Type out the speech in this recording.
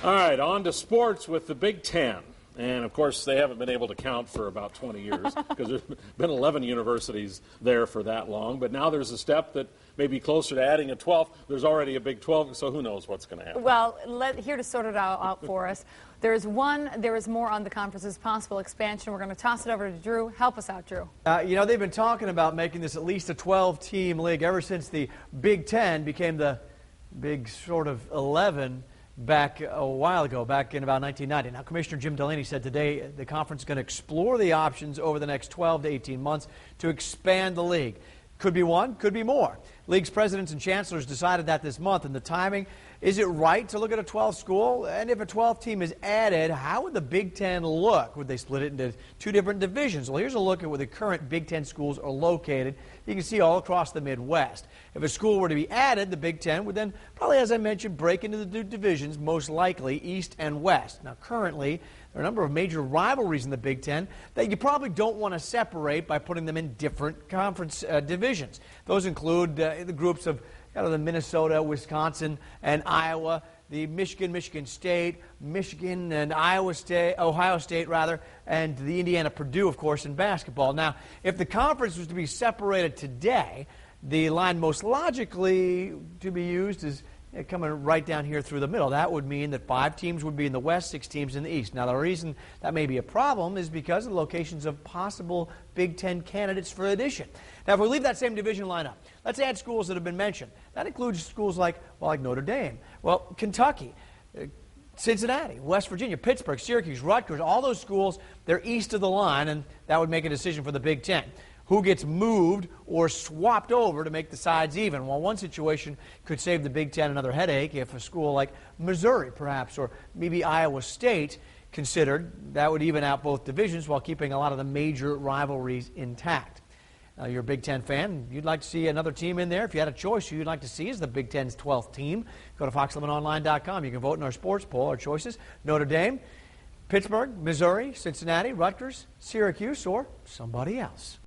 All right, on to sports with the Big Ten. And, of course, they haven't been able to count for about 20 years because there's been 11 universities there for that long. But now there's a step that may be closer to adding a 12th. There's already a Big 12, so who knows what's going to happen. Well, here to sort it out for us. There is more on the conference's possible expansion. We're going to toss it over to Drew. Help us out, Drew. You know, they've been talking about making this at least a 12-team league ever since the Big Ten became the Big sort of 11 back a while ago, back in about 1990. Now, Commissioner Jim Delaney said today the conference is going to explore the options over the next 12 to 18 months to expand the league. Could be one, could be more. League's presidents and chancellors decided that this month, and the timing, is it right to look at a 12th school? And if a 12th team is added, how would the Big Ten look? Would they split it into two different divisions? Well, here's a look at where the current Big Ten schools are located. You can see all across the Midwest. If a school were to be added, the Big Ten would then probably, as I mentioned, break into the two divisions, most likely East and West. Now, currently, there are a number of major rivalries in the Big Ten that you probably don't want to separate by putting them in different conference divisions. Those include the groups of the Minnesota, Wisconsin, and Iowa, the Michigan State, Michigan and Ohio State, and the Indiana Purdue, of course, in basketball. Now, if the conference was to be separated today, the line most logically to be used is coming right down here through the middle. That would mean that 5 teams would be in the West, 6 teams in the East. Now, the reason that may be a problem is because of the locations of possible Big Ten candidates for addition. Now, if we leave that same division line up, let's add schools that have been mentioned. That includes schools like Notre Dame, Kentucky, Cincinnati, West Virginia, Pittsburgh, Syracuse, Rutgers, all those schools, they're east of the line, and that would make a decision for the Big Ten. Who gets moved or swapped over to make the sides even? Well, one situation could save the Big Ten another headache if a school like Missouri, perhaps, or maybe Iowa State considered. That would even out both divisions while keeping a lot of the major rivalries intact. You're a Big Ten fan. You'd like to see another team in there. If you had a choice, who you'd like to see is the Big Ten's 12th team. Go to fox11online.com. You can vote in our sports poll. Our choices: Notre Dame, Pittsburgh, Missouri, Cincinnati, Rutgers, Syracuse, or somebody else.